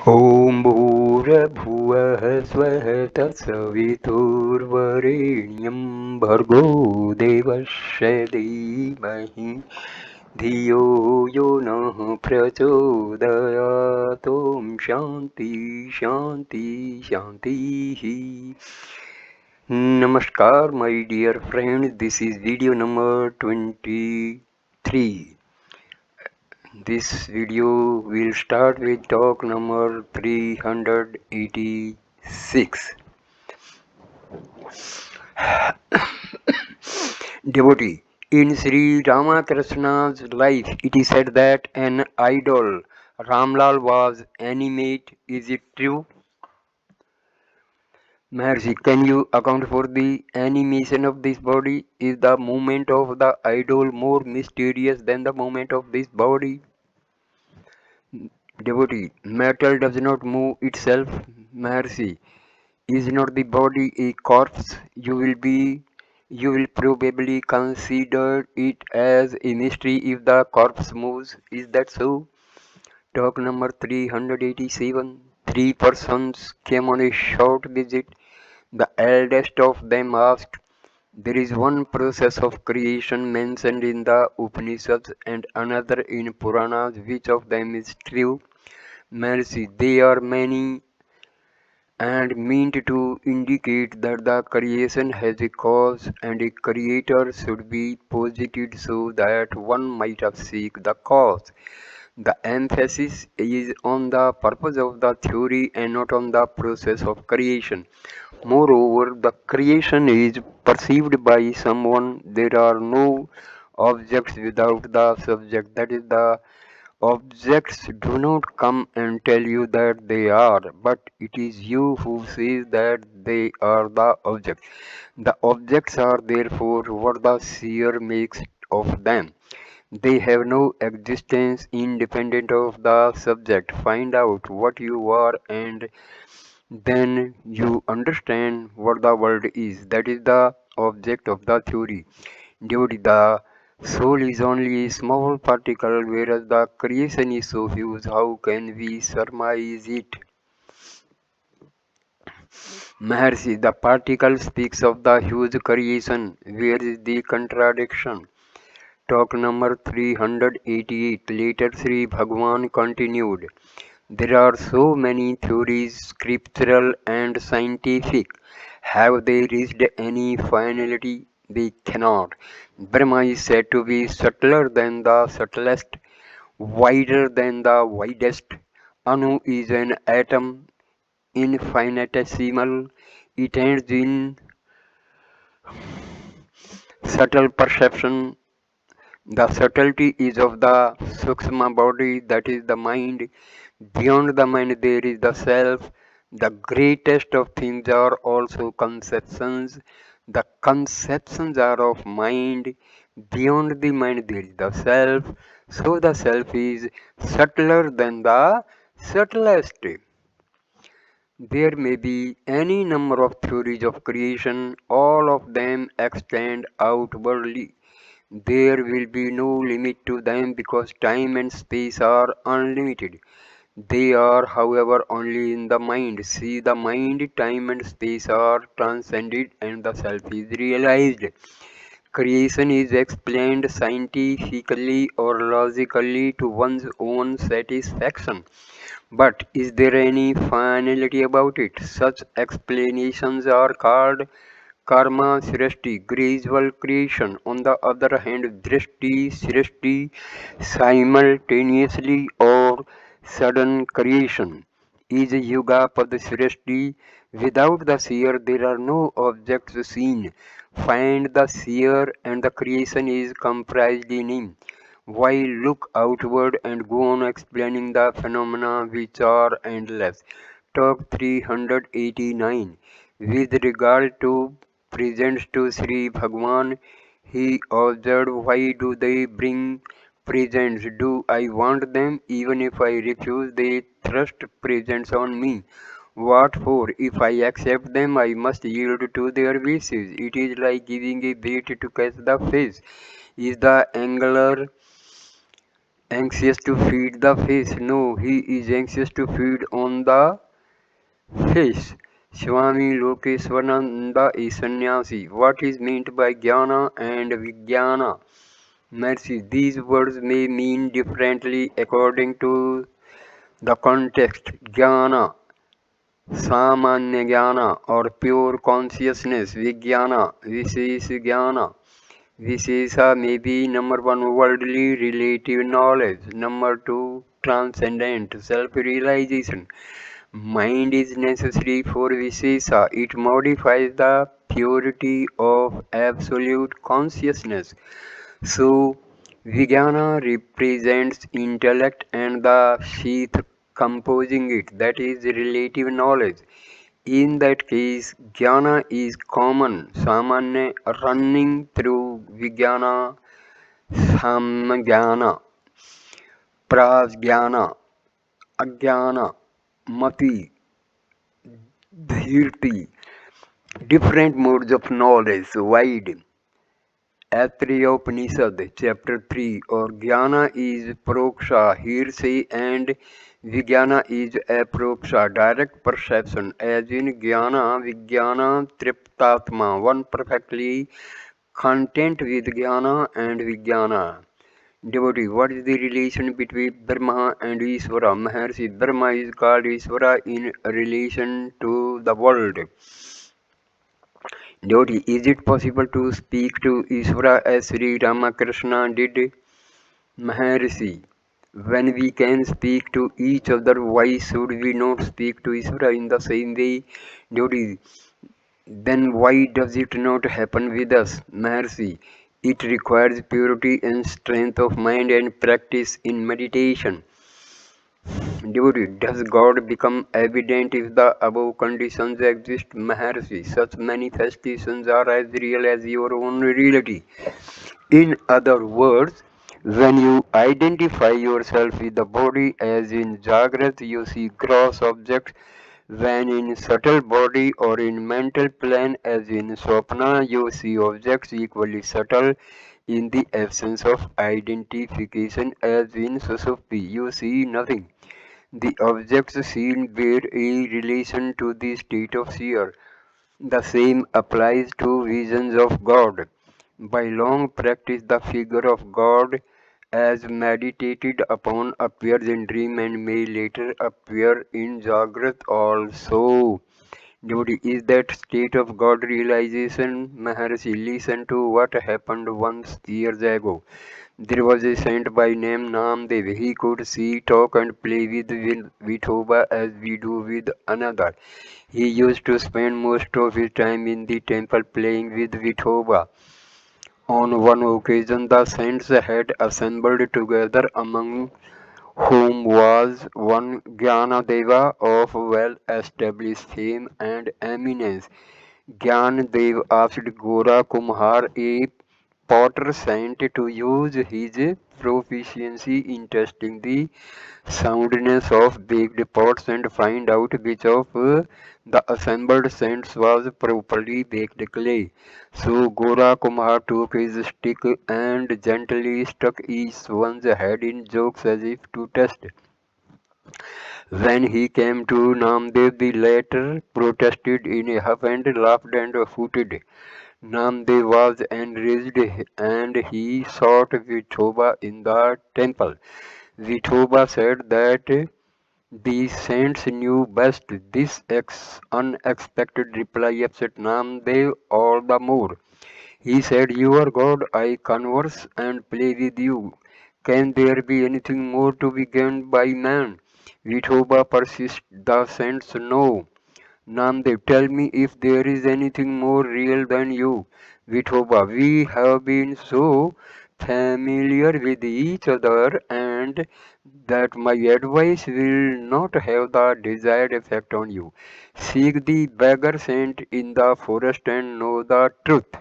ॐ भूर्भुवः स्वः तत्सवितुर्वरेण्यं भर्गो देवस्य धीमहि धियो यो नः प्रचोदयात्। ॐ शान्ति शान्ति शान्तिः। Namaskar, my dear friends. This is video number 23. This video will start with talk number 386. Devotee. In Sri Ramakrishna's life, it is said that an idol, Ramlal, was animate. Is it true? Maharshi, can you account for the animation of this body? Is the movement of the idol more mysterious than the movement of this body? Devotee, metal does not move itself. Maharshi, is not the body a corpse? You will probably consider it as a mystery if the corpse moves. Is that so? Talk number 387. Three persons came on a short visit. The eldest of them asked, there is one process of creation mentioned in the Upanishads and another in Puranas. Which of them is true? Mercy, they are many and meant to indicate that the creation has a cause and a creator should be posited so that one might seek the cause. The emphasis is on the purpose of the theory and not on the process of creation. Moreover, the creation is perceived by someone. There are no objects without the subject. That is, the objects do not come and tell you that they are, but it is you who says that they are the object. The objects are therefore what the seer makes of them. They have no existence independent of the subject. Find out what you are and then you understand what the world is. That is the object of the theory. Dude, the soul is only a small particle, whereas the creation is so huge. How can we surmise it? Maharshi, the particle speaks of the huge creation. Where is the contradiction? Talk number 388. Later, Sri Bhagwan continued. There are so many theories, scriptural and scientific. Have they reached any finality? They cannot. Brahma is said to be subtler than the subtlest, wider than the widest. Anu is an atom, infinitesimal. It ends in subtle perception. The subtlety is of the Sukshma body, that is the mind. Beyond the mind there is the self. The greatest of things are also conceptions. The conceptions are of mind. Beyond the mind there is the self. So the self is subtler than the subtlest. There may be any number of theories of creation, all of them extend outwardly. There will be no limit to them because time and space are unlimited. They are, however, only in the mind. See, the mind, time, and space are transcended and the self is realized. Creation is explained scientifically or logically to one's own satisfaction. But is there any finality about it? Such explanations are called karma srishti, gradual creation. On the other hand, drishti srishti, simultaneously or sudden creation, is yuga pad srishti. Without the seer, there are no objects seen. Find the seer, and the creation is comprised in him. While look outward and go on explaining the phenomena which are endless. Talk 389. With regard to presents to Sri Bhagwan, he observed, why do they bring presents? Do I want them? Even if I refuse, they thrust presents on me. What for? If I accept them, I must yield to their wishes. It is like giving a bait to catch the fish. Is the angler Anxious to feed the fish. No, he is anxious to feed on the fish. Swami Lokeswarananda is sannyasi. What is meant by jnana and vijnana? Mercy. These words may mean differently according to the context. Jnana, samanya jnana or pure consciousness. Vijnana, vishesh jnana. Vishesha may be number one, worldly relative knowledge. Number two, transcendent self-realization. Mind is necessary for Vishesha. It modifies the purity of absolute consciousness. So, Vijnana represents intellect and the sheath composing it, that is relative knowledge. In that case, jnana is common, samanya, running through vijnana, samjnana, prajnana, ajnana, mati, dhirti, different modes of knowledge, wide. Upanishad, chapter 3, or jnana is proksha, hearsay, and vijnana is aproksha, direct perception, as in jnana, vijnana, triptatma, one perfectly content with jnana and vijnana. Devotee, what is the relation between Brahma and Ishvara? Maharshi, Brahma is called Ishvara in relation to the world. Devotee, is it possible to speak to Ishvara as Sri Ramakrishna did? Maharshi, when we can speak to each other, why should we not speak to Ishvara in the same way? Devotee, then why does it not happen with us? Maharshi, it requires purity and strength of mind and practice in meditation. Devotee, does God become evident if the above conditions exist? Maharshi, such manifestations are as real as your own reality. In other words, when you identify yourself with the body as in Jagrat, you see gross objects, when in subtle body or in mental plane as in Swapna, you see objects equally subtle. In the absence of identification as in Susupti, you see nothing. The objects seen bear a relation to the state of seer. The same applies to visions of God. By long practice, the figure of God as meditated upon appears in dream and may later appear in Jagrat also. Devotee, is that state of God realization? Maharshi, listen to what happened once years ago. There was a saint by name Namdev. He could see, talk, and play with Vithoba as we do with another. He used to spend most of his time in the temple playing with Vithoba. On one occasion, the saints had assembled together, among whom was one Jnanadeva of well-established fame and eminence. Jnanadev asked Gora Kumhar, a potter saint, to use his proficiency in testing the soundness of baked pots and find out which of the assembled saints was properly baked clay. So Gora Kumar took his stick and gently struck each one's head in jokes as if to test. When he came to Namdev, the latter protested in a huff and laughed and hooted. Namdev was enraged and he sought Vithoba in the temple. Vithoba said that the saints knew best. This unexpected reply upset Namdev all the more. He said, "You are God, I converse and play with you. Can there be anything more to be gained by man?" Vithoba persists. The saints know. Namdev, tell me if there is anything more real than you. Vithoba, we have been so familiar with each other and that my advice will not have the desired effect on you. Seek the beggar saint in the forest and know the truth.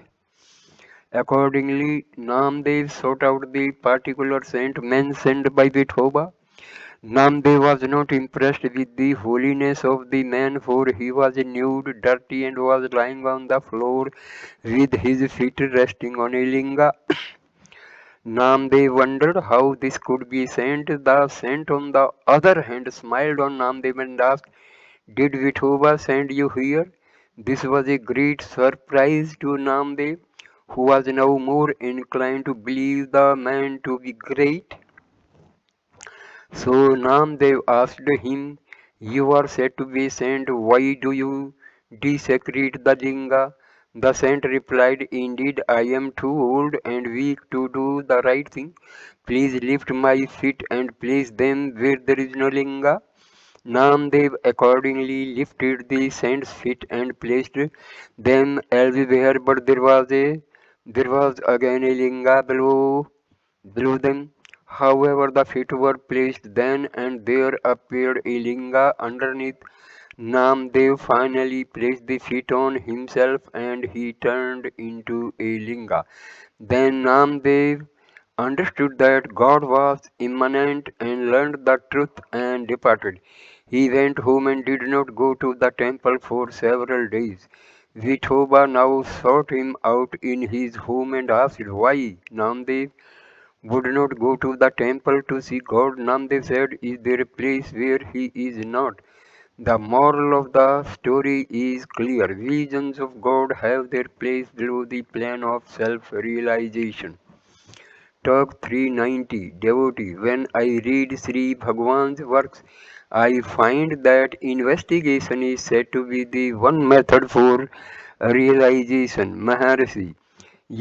Accordingly, Namdev sought out the particular saint mentioned by Vithoba. Namdev was not impressed with the holiness of the man, for he was nude, dirty, and was lying on the floor with his feet resting on a linga. Namdev wondered how this could be saint. The saint on the other hand smiled on Namdev and asked, "Did Vithoba send you here?" This was a great surprise to Namdev, who was now more inclined to believe the man to be great. So Namdev asked him, "You are said to be saint, why do you desecrate the linga?" The saint replied, "Indeed, I am too old and weak to do the right thing. Please lift my feet and place them where there is no linga." Namdev accordingly lifted the saint's feet and placed them elsewhere, but there was again a linga below them. However, the feet were placed then, and there appeared a linga underneath. Namdev finally placed the feet on himself, and he turned into a linga. Then Namdev understood that God was immanent and learned the truth and departed. He went home and did not go to the temple for several days. Vithoba now sought him out in his home and asked why Namdev would not go to the temple to see God. Namdev said, "Is there a place where he is not?" The moral of the story is clear. Visions of God have their place below the plane of self-realization. Talk 390 Devotee. When I read Sri Bhagwan's works, I find that investigation is said to be the one method for realization. Maharshi.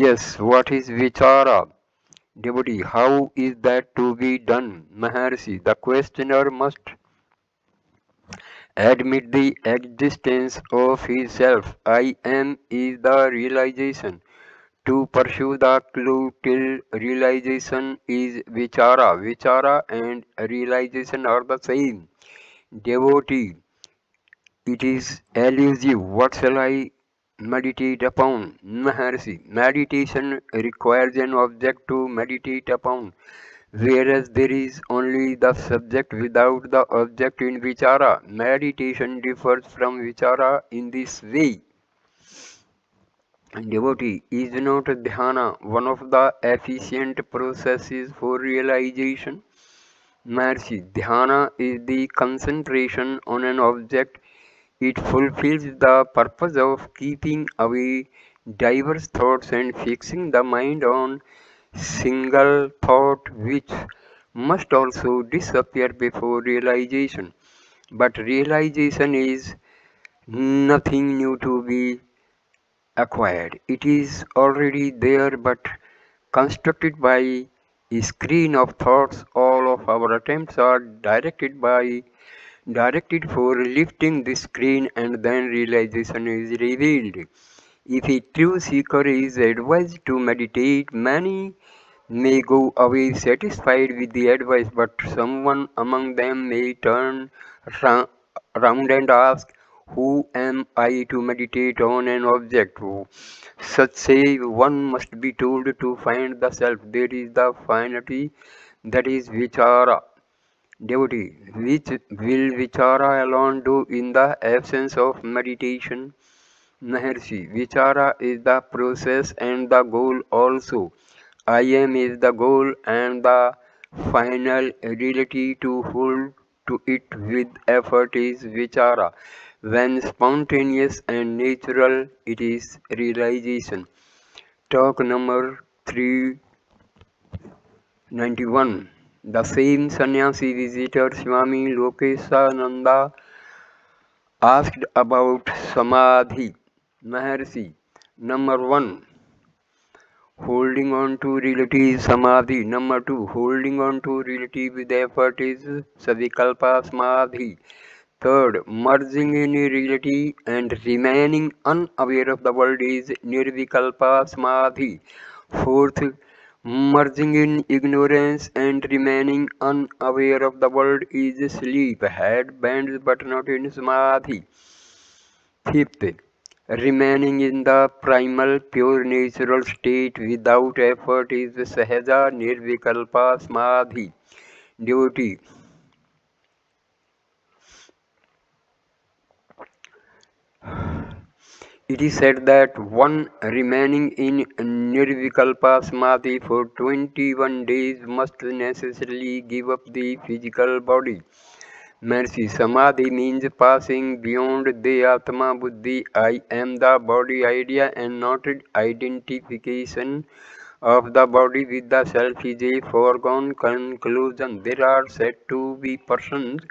Yes, what is vichara? Devotee, how is that to be done? Maharshi, the questioner must admit the existence of his self. I am is the realization. To pursue the clue till realization is vichara. Vichara and realization are the same. Devotee, it is elusive. What shall I meditate upon? Maharshi, meditation requires an object to meditate upon, whereas there is only the subject without the object in vichara. Meditation differs from vichara in this way. Devotee, is not dhyana one of the efficient processes for realization? Maharshi, dhyana is the concentration on an object. It fulfills the purpose of keeping away diverse thoughts and fixing the mind on single thought, which must also disappear before realization. But realization is nothing new to be acquired. It is already there but constructed by a screen of thoughts. All of our attempts are directed for lifting the screen, and then realization is revealed. If a true seeker is advised to meditate, many may go away satisfied with the advice, but someone among them may turn ra- round and ask, "Who am I to meditate on an object?" Such say one must be told to find the self. There is the finality, that is vichara. Devotee, which will vichara alone do in the absence of meditation? Maharshi, vichara is the process and the goal also. I am is the goal and the final reality. To hold to it with effort is vichara. When spontaneous and natural, it is realization. Talk number 391. The same sannyasi visitor Swami Lokesananda asked about samadhi. Maharshi, number 1, holding on to reality is samadhi. Number 2, holding on to reality with effort is savikalpa samadhi. Third, merging in reality and remaining unaware of the world is nirvikalpa samadhi. Fourth, merging in ignorance and remaining unaware of the world is sleep. Head bends but not in samadhi. Fifth, remaining in the primal pure natural state without effort is sahaja nirvikalpa samadhi. Devotee, It is said that one remaining in Nirvikalpa Samadhi for 21 days must necessarily give up the physical body. Mercy Samadhi means passing beyond the Atma Buddhi, I am the body idea, and not identification of the body with the self is a foregone conclusion. There are said to be persons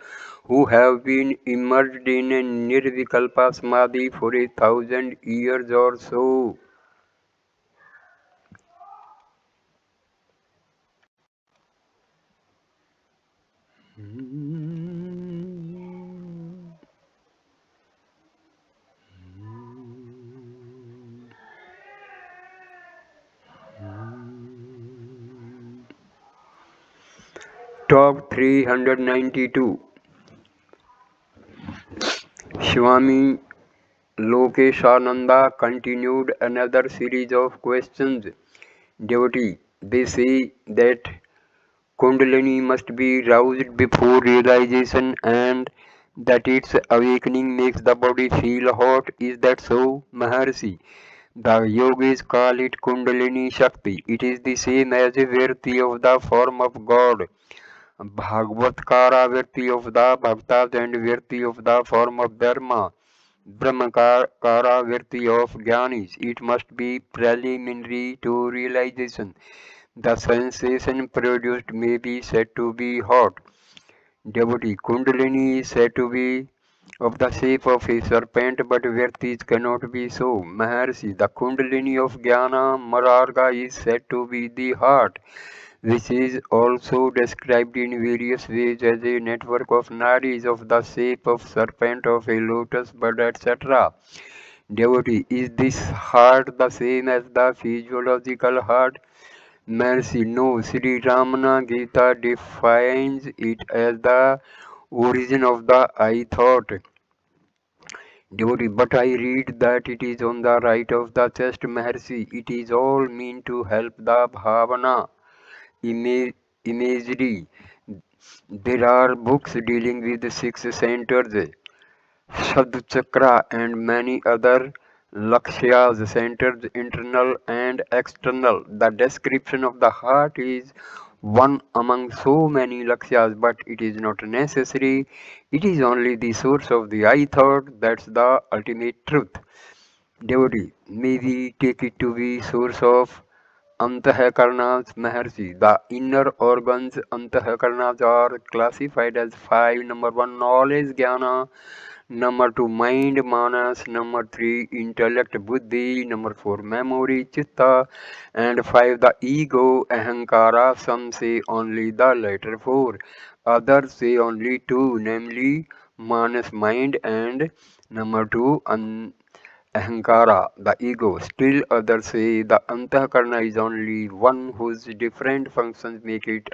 who have been immersed in a nirvikalpa samadhi for 1,000 years or so. Top 392. Swami Lokeshananda continued another series of questions. Devotee, they say that Kundalini must be roused before realization and that its awakening makes the body feel hot. Is that so, Maharshi? The yogis call it Kundalini Shakti. It is the same as a virtue of the form of God. Bhagavatkara virtue of the bhaktas and virtue of the form of dharma. Brahmakara virtue of jnanis. It must be preliminary to realization. The sensation produced may be said to be hot. Devotee Kundalini is said to be of the shape of a serpent, but Virtis cannot be so. Maharshi, the Kundalini of Jnana Mararga is said to be the heart, which is also described in various ways as a network of nadis of the shape of serpent, of a lotus bud, etc. Devotee, is this heart the same as the physiological heart? Mercy, no. Sri Ramana Gita defines it as the origin of the I thought. Devotee, but I read that it is on the right of the chest, Maharshi. It is all meant to help the bhavana, imagery. There are books dealing with the six centers, Sadchakra, and many other Lakshyas, centers, internal and external. The description of the heart is one among so many Lakshyas, but it is not necessary. It is only the source of the I thought. That's the ultimate truth. Devotee, may we take it to be source of Antahkarnas Maharshi. The inner organs Antahkarnas are classified as five. Number one, knowledge, jnana. Number two, mind, manas. Number three, intellect, buddhi. Number four, memory, chitta. And five, the ego, ahankara. Some say only the latter four. Others say only two, namely manas, mind, and number two, Ahankara, the ego. Still others say the Antahkarna is only one whose different functions make it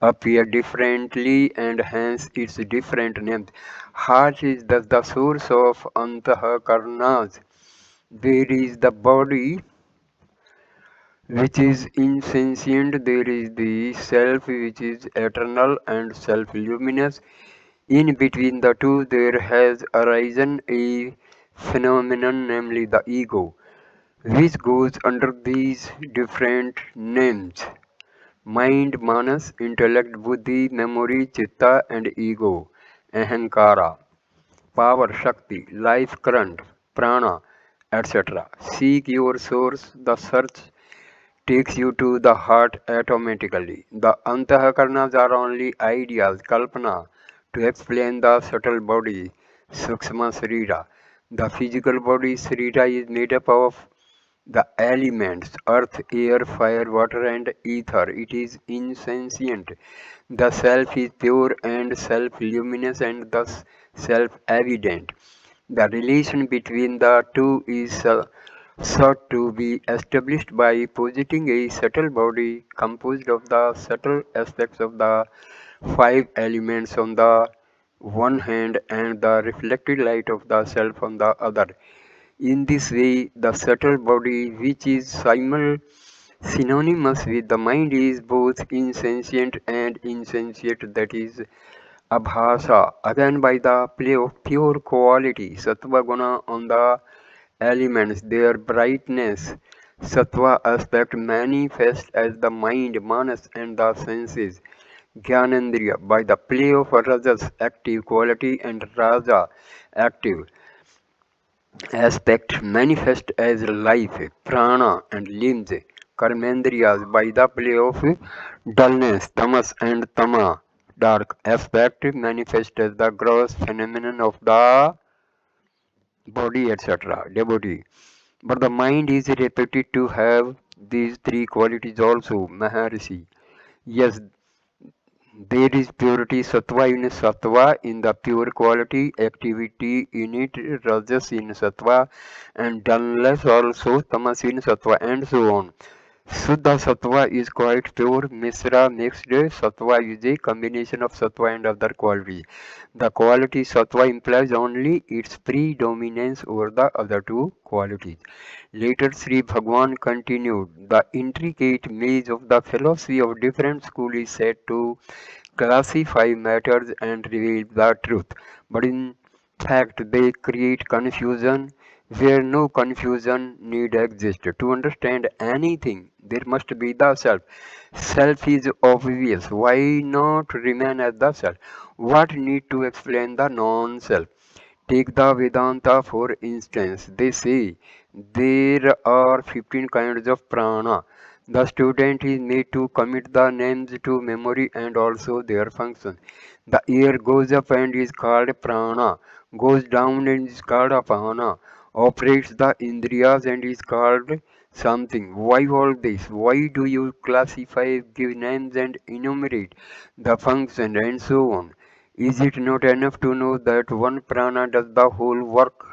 appear differently and hence its different names. Heart is thus the source of Antahkarnas. There is the body which is insentient, there is the self which is eternal and self-luminous. In between the two there has arisen a phenomenon, namely the ego, which goes under these different names: mind, manas, intellect, buddhi, memory, chitta, and ego, ahankara, power, shakti, life current, prana, etc. Seek your source. The search takes you to the heart automatically. The antahakarnas are only ideas, kalpana, to explain the subtle body, sukshma sarira. The physical body, sarira, is made up of the elements earth, air, fire, water, and ether. It is insentient. The self is pure and self luminous and thus self evident. The relation between the two is sought to be established by positing a subtle body composed of the subtle aspects of the five elements on the one hand and the reflected light of the self on the other. In this way, the subtle body, which is synonymous with the mind, is both insentient and insentient, that is, abhasa, again by the play of pure quality, sattva guna on the elements, their brightness. Sattva aspect manifest as the mind, manas, and the senses. Jnanendriya by the play of Rajas active quality and Raja active aspect manifest as life, prana and limbs. Karmendriyas by the play of dullness, tamas and tama dark aspect manifest as the gross phenomenon of the body, etc. Devotee. But the mind is reputed to have these three qualities also, Maharshi. Yes, there is purity sattva in the pure quality, activity in it, rajas in sattva, and dullness also tamas in sattva, and so on. Suddha sattva is quite pure, Misra mixed sattva is a combination of sattva and other qualities. The quality sattva implies only its predominance over the other two qualities. Later Sri Bhagwan continued, the intricate maze of the philosophy of different schools is said to classify matters and reveal the truth, but in fact they create confusion where no confusion need exist. To understand anything, there must be the self. Self is obvious. Why not remain as the self? What need to explain the non-self? Take the Vedanta for instance. They say there are 15 kinds of prana. The student is made to commit the names to memory and also their function. The air goes up and is called prana, goes down and is called apana, operates the indriyas and is called something. Why all this? Why do you classify, give names and enumerate the function and so on? Is it not enough to know that one prana does the whole work?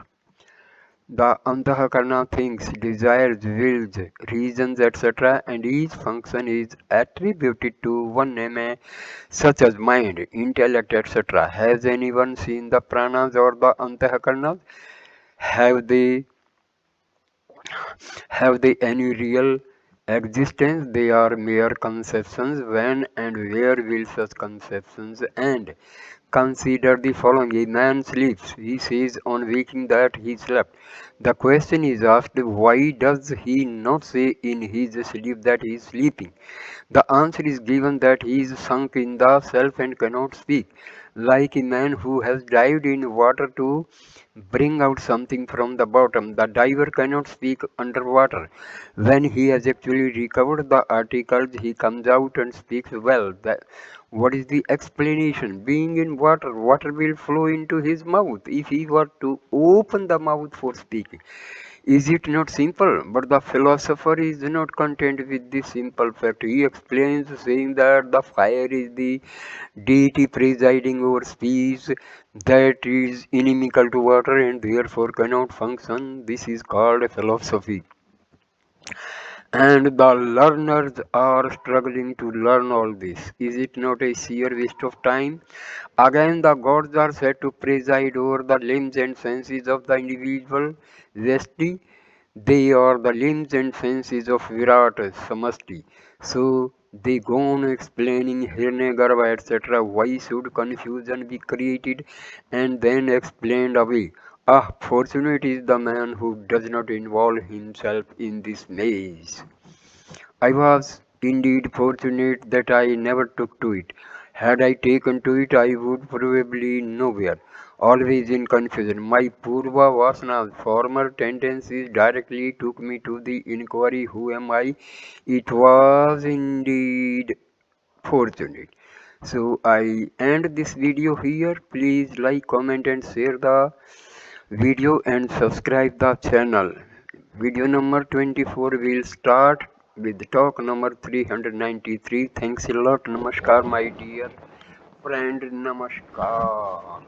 The Antahkarana thinks, desires, wills, reasons, etc., and each function is attributed to one name, such as mind, intellect, etc. Has anyone seen the pranas or the Antahkaranas? Have they have they any real existence? They are mere conceptions. When and where will such conceptions end? Consider the following. A man sleeps. He says on waking that he slept. The question is asked, why does he not say in his sleep that he is sleeping? The answer is given that he is sunk in the self and cannot speak. Like a man who has dived in water to bring out something from the bottom. The diver cannot speak underwater. When he has actually recovered the articles, he comes out and speaks well. What is the explanation? Being in water, water will flow into his mouth if he were to open the mouth for speaking. Is it not simple? But the philosopher is not content with this simple fact. He explains saying that the fire is the deity presiding over speech that is inimical to water and therefore cannot function. This is called philosophy. And the learners are struggling to learn all this. Is it not a sheer waste of time? Again, the gods are said to preside over the limbs and senses of the individual Vesti. They are the limbs and senses of Virat Samasti. So they go on explaining Hiranyagarbha, etc. Why should confusion be created and then explained away? Ah, fortunate is the man who does not involve himself in this maze. I was indeed fortunate that I never took to it. Had I taken to it, I would probably nowhere. Always in confusion. My Purva Vasanas, former tendencies directly took me to the inquiry, who am I? It was indeed fortunate. So I end this video here. Please like, comment and share the video and subscribe the channel. Video number 24 will start with talk number 393. Thanks a lot. Namaskar my dear friend. Namaskar.